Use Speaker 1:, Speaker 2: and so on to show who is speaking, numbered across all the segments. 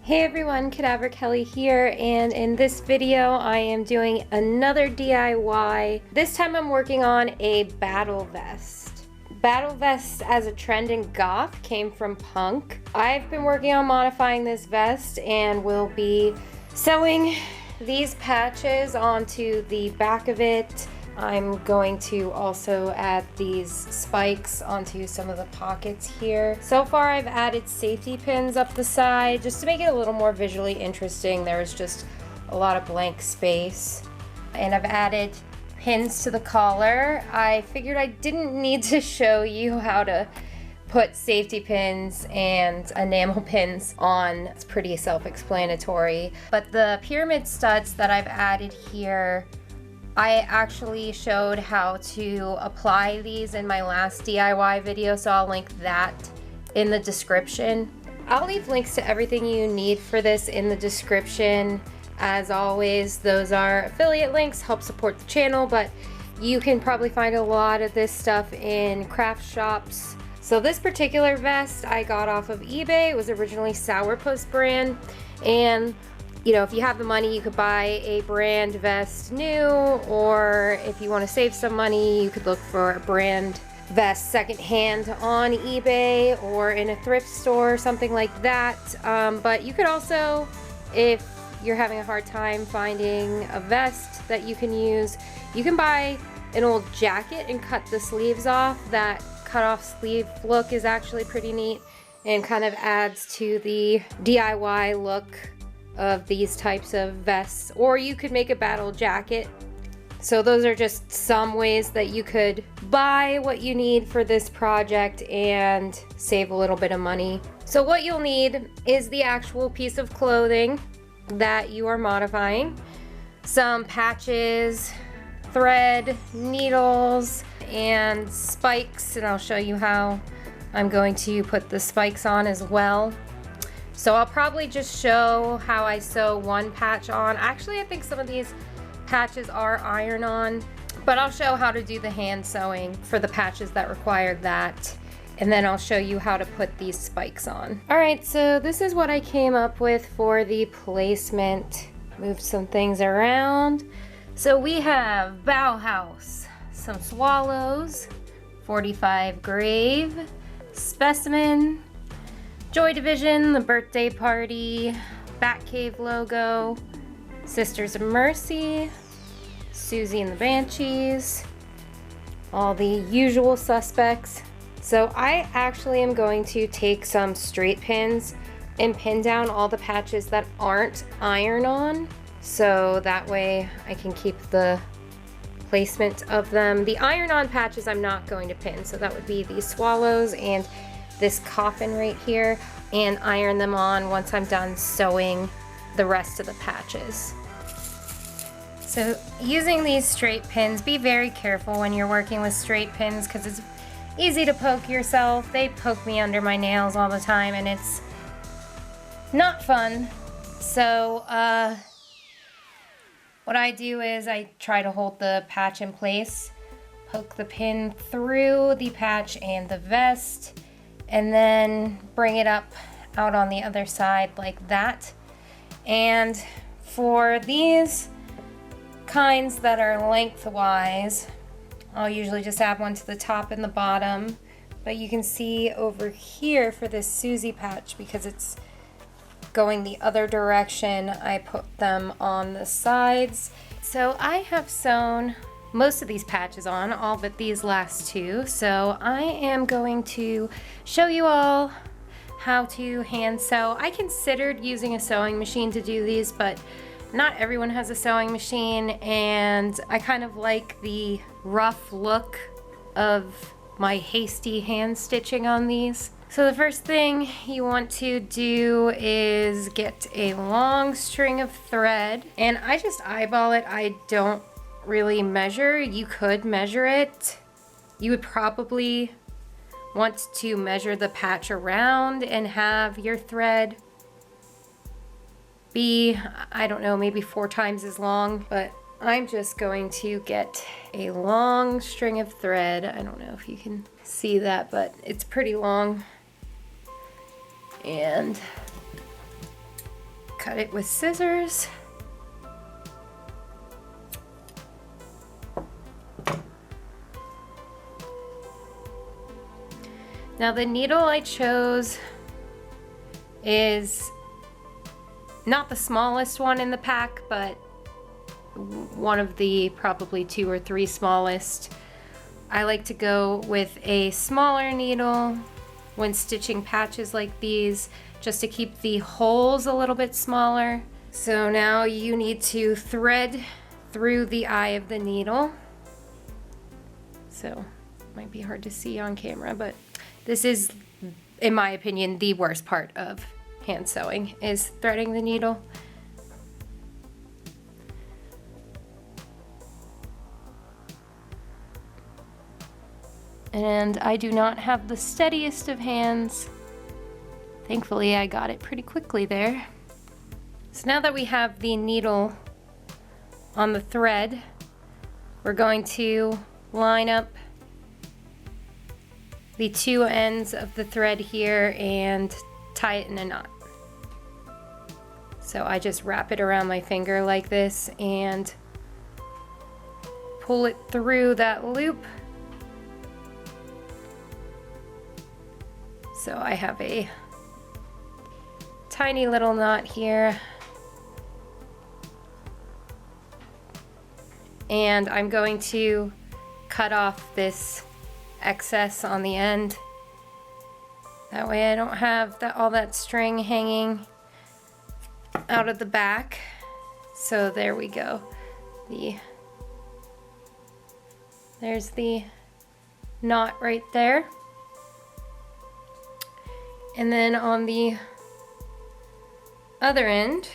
Speaker 1: Hey everyone, Cadaver Kelly here, and in this video I am doing another DIY. This time I'm working on a battle vest. Battle vest as a trend in goth came from punk. I've been working on modifying this vest and will be sewing these patches onto the back of it. I'm going to also add these spikes onto some of the pockets here. So far I've added safety pins up the side just to make it a little more visually interesting. There's just a lot of blank space. And I've added pins to the collar. I figured I didn't need to show you how to put safety pins and enamel pins on. It's pretty self-explanatory. But the pyramid studs that I've added here, I actually showed how to apply these in my last DIY video, so I'll link that in the description. I'll leave links to everything you need for this in the description. As always, those are affiliate links, help support the channel, but you can probably find a lot of this stuff in craft shops. So this particular vest I got off of eBay. It was originally Sourpuss brand, and you know, if you have the money, you could buy a brand vest new, or if you want to save some money, you could look for a brand vest secondhand on eBay or in a thrift store, something like that. But you could also, if you're having a hard time finding a vest that you can use, you can buy an old jacket and cut the sleeves off. That cut off sleeve look is actually pretty neat and kind of adds to the DIY look of these types of vests. Or you could make a battle jacket. So those are just some ways that you could buy what you need for this project and save a little bit of money. So what you'll need is the actual piece of clothing that you are modifying, some patches, thread, needles, and spikes, and I'll show you how I'm going to put the spikes on as well. So I'll probably just show how I sew one patch on. Actually, I think some of these patches are iron-on, but I'll show how to do the hand sewing for the patches that require that. And then I'll show you how to put these spikes on. All right, so this is what I came up with for the placement. Moved some things around. So we have Bauhaus, some swallows, 45 grave, specimen, Joy Division, the birthday party, Batcave logo, Sisters of Mercy, Susie and the Banshees, all the usual suspects. So I actually am going to take some straight pins and pin down all the patches that aren't iron-on, so that way I can keep the placement of them. The iron-on patches I'm not going to pin, so that would be these swallows and this coffin right here, and iron them on once I'm done sewing the rest of the patches. So using these straight pins, be very careful when you're working with straight pins because it's easy to poke yourself. They poke me under my nails all the time and it's not fun. So what I do is I try to hold the patch in place, poke the pin through the patch and the vest, and then bring it up out on the other side like that. And for these kinds that are lengthwise, I'll usually just add one to the top and the bottom. But you can see over here for this Susie patch, because it's going the other direction, I put them on the sides. So I have sewn most of these patches on, all but these last two. So I am going to show you all how to hand sew. I considered using a sewing machine to do these, but not everyone has a sewing machine, and I kind of like the rough look of my hasty hand stitching on these. So the first thing you want to do is get a long string of thread, and I just eyeball it. I don't really measure. You could measure it. You would probably want to measure the patch around and have your thread be, I don't know, maybe 4 times as long, but I'm just going to get a long string of thread. I don't know if you can see that, but it's pretty long. And cut it with scissors. Now the needle I chose is not the smallest one in the pack, but one of the probably 2 or 3 smallest. I like to go with a smaller needle when stitching patches like these, just to keep the holes a little bit smaller. So now you need to thread through the eye of the needle. So might be hard to see on camera, but this is, in my opinion, the worst part of hand sewing, is threading the needle. And I do not have the steadiest of hands. Thankfully, I got it pretty quickly there. So now that we have the needle on the thread, we're going to line up the 2 ends of the thread here and tie it in a knot. So I just wrap it around my finger like this and pull it through that loop. So I have a tiny little knot here. And I'm going to cut off this excess on the end. That way I don't have all that string hanging out of the back. So there we go. There's the knot right there. And then on the other end,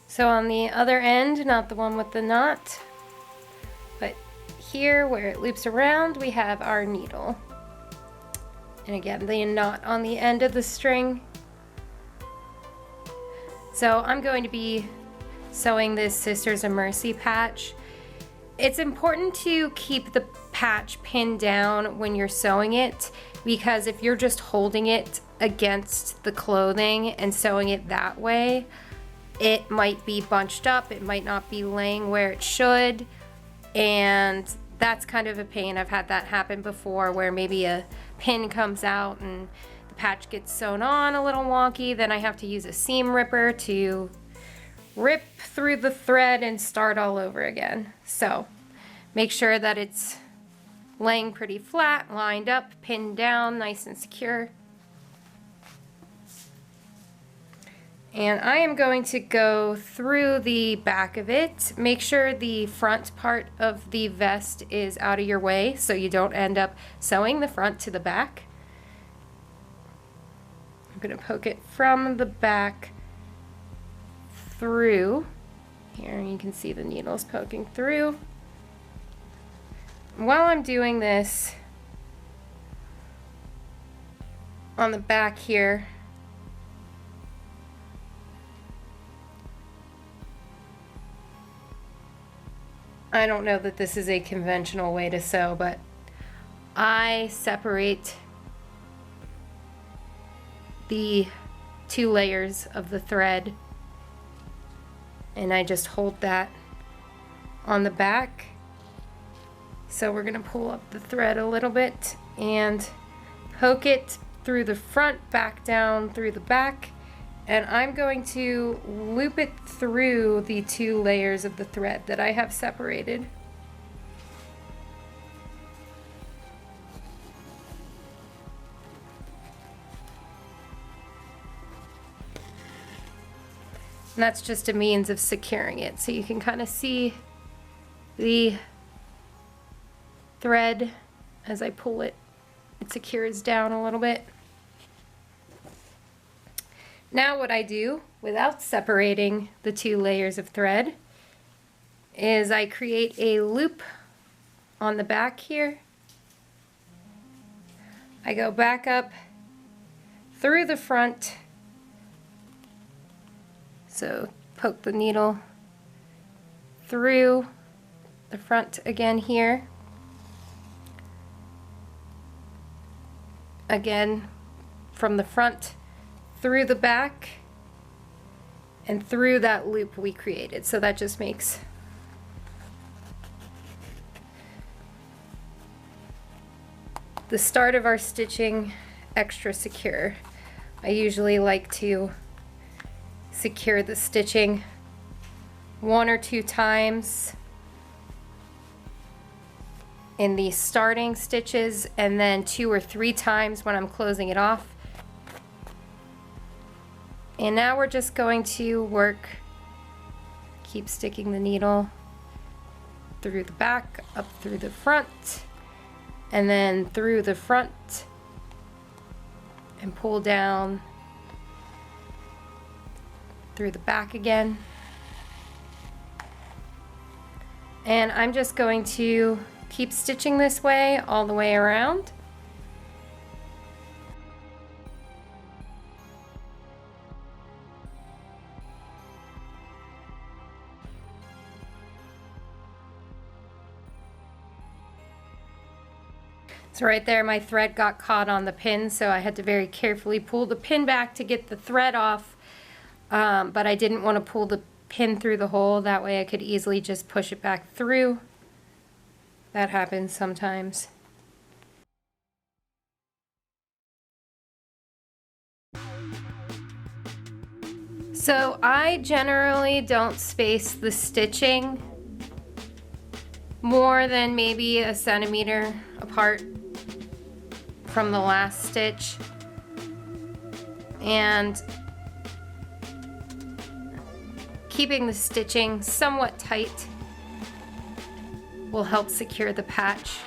Speaker 1: so on the other end, not the one with the knot, but here where it loops around, we have our needle. And again, the knot on the end of the string. So I'm going to be sewing this Sisters of Mercy patch. It's important to keep the patch pinned down when you're sewing it, because if you're just holding it against the clothing and sewing it that way, it might be bunched up, it might not be laying where it should, and that's kind of a pain. I've had that happen before, where maybe a pin comes out and the patch gets sewn on a little wonky, then I have to use a seam ripper to rip through the thread and start all over again. So make sure that it's laying pretty flat, lined up, pinned down, nice and secure. And I am going to go through the back of it. Make sure the front part of the vest is out of your way so you don't end up sewing the front to the back. I'm going to poke it from the back through. Here you can see the needles poking through. While I'm doing this, on the back here, I don't know that this is a conventional way to sew, but I separate the 2 layers of the thread, and I just hold that on the back. So we're gonna pull up the thread a little bit and poke it through the front, back down through the back, and I'm going to loop it through the 2 layers of the thread that I have separated. And that's just a means of securing it, so you can kind of see the thread as I pull it. It secures down a little bit. Now what I do, without separating the 2 layers of thread, is I create a loop on the back here. I go back up through the front, so poke the needle through the front again here. Again, from the front through the back, and through that loop we created. So that just makes the start of our stitching extra secure. I usually like to secure the stitching 1 or 2 times in the starting stitches, and then 2 or 3 times when I'm closing it off. And now we're just going to work, keep sticking the needle through the back, up through the front, and then through the front, and pull down through the back again. And I'm just going to keep stitching this way all the way around. So right there my thread got caught on the pin, so I had to very carefully pull the pin back to get the thread off, but I didn't want to pull the pin through the hole. That way I could easily just push it back through. That happens sometimes. So I generally don't space the stitching more than maybe a centimeter apart from the last stitch, and keeping the stitching somewhat tight will help secure the patch.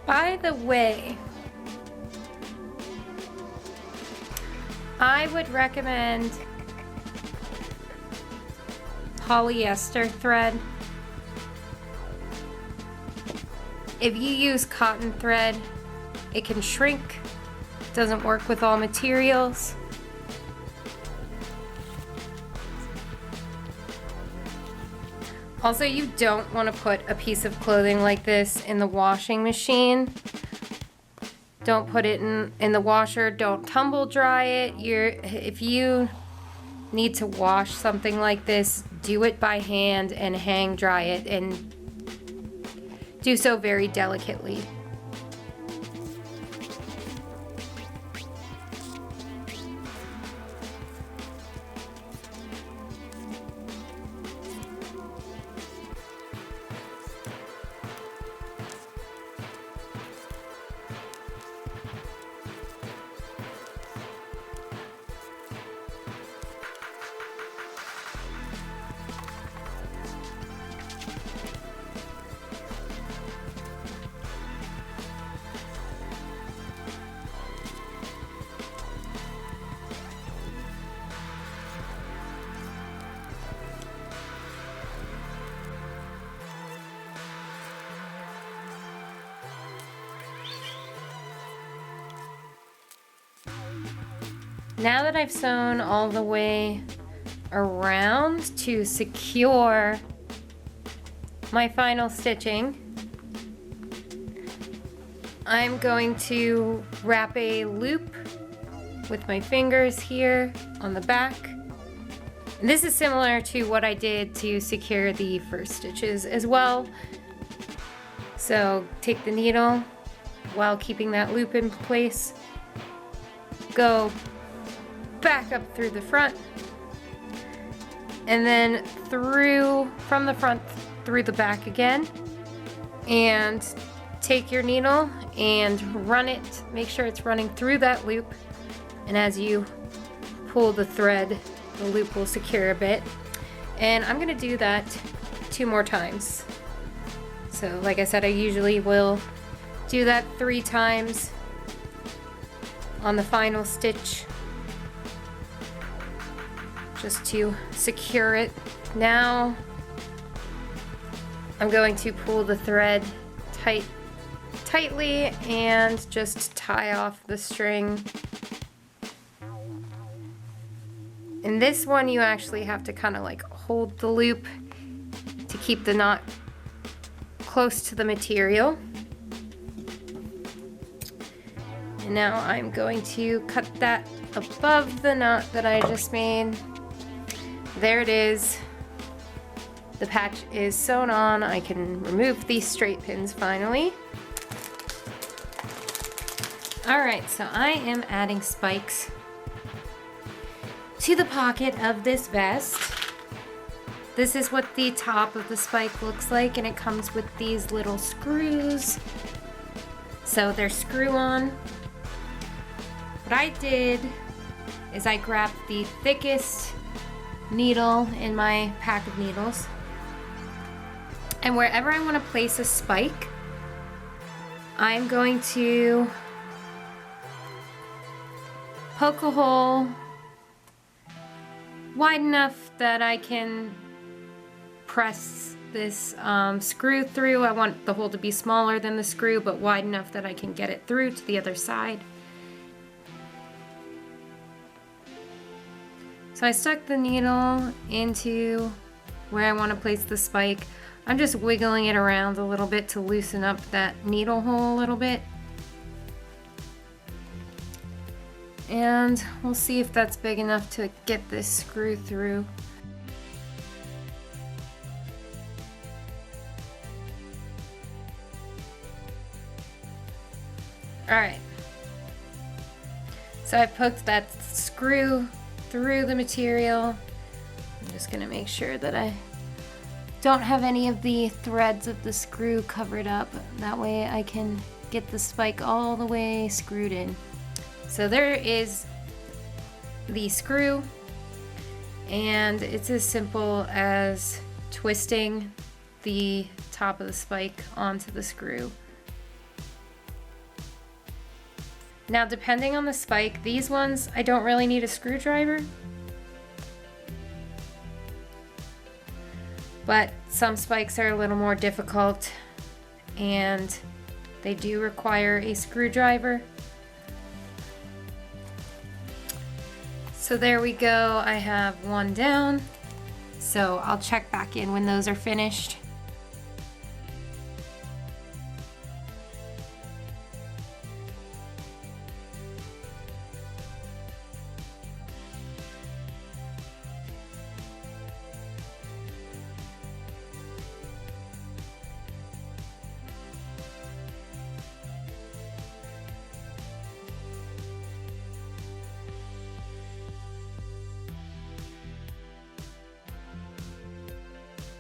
Speaker 1: By the way, I would recommend polyester thread. If you use cotton thread, it can shrink. It doesn't work with all materials. Also, you don't want to put a piece of clothing like this in the washing machine. Don't put it in the washer. Don't tumble dry it. If you need to wash something like this, do it by hand and hang dry it, and do so very delicately. Now that I've sewn all the way around to secure my final stitching, I'm going to wrap a loop with my fingers here on the back. And this is similar to what I did to secure the first stitches as well. So take the needle while keeping that loop in place, go back up through the front, and then through from the front through the back again, and take your needle and run it, make sure it's running through that loop, and as you pull the thread, the loop will secure a bit. And I'm gonna do that 2 more times. So like I said, I usually will do that 3 times on the final stitch, just to secure it. Now I'm going to pull the thread tightly and just tie off the string In this one, you actually have to kind of like hold the loop to keep the knot close to the material. And now I'm going to cut that above the knot that I just made. There it is. The patch is sewn on. I can remove these straight pins finally. All right, so I am adding spikes to the pocket of this vest. This is what the top of the spike looks like, and it comes with these little screws. So they're screw-on. What I did is I grabbed the thickest needle in my pack of needles, and wherever I want to place a spike, I'm going to poke a hole wide enough that I can press this screw through. I want the hole to be smaller than the screw, but wide enough that I can get it through to the other side. So I stuck the needle into where I want to place the spike. I'm just wiggling it around a little bit to loosen up that needle hole a little bit. And we'll see if that's big enough to get this screw through. All right. So I poked that screw through the material. I'm just gonna make sure that I don't have any of the threads of the screw covered up. That way I can get the spike all the way screwed in. So there is the screw, and it's as simple as twisting the top of the spike onto the screw. Now, depending on the spike, these ones, I don't really need a screwdriver, but some spikes are a little more difficult and they do require a screwdriver. So there we go, I have one down. So I'll check back in when those are finished.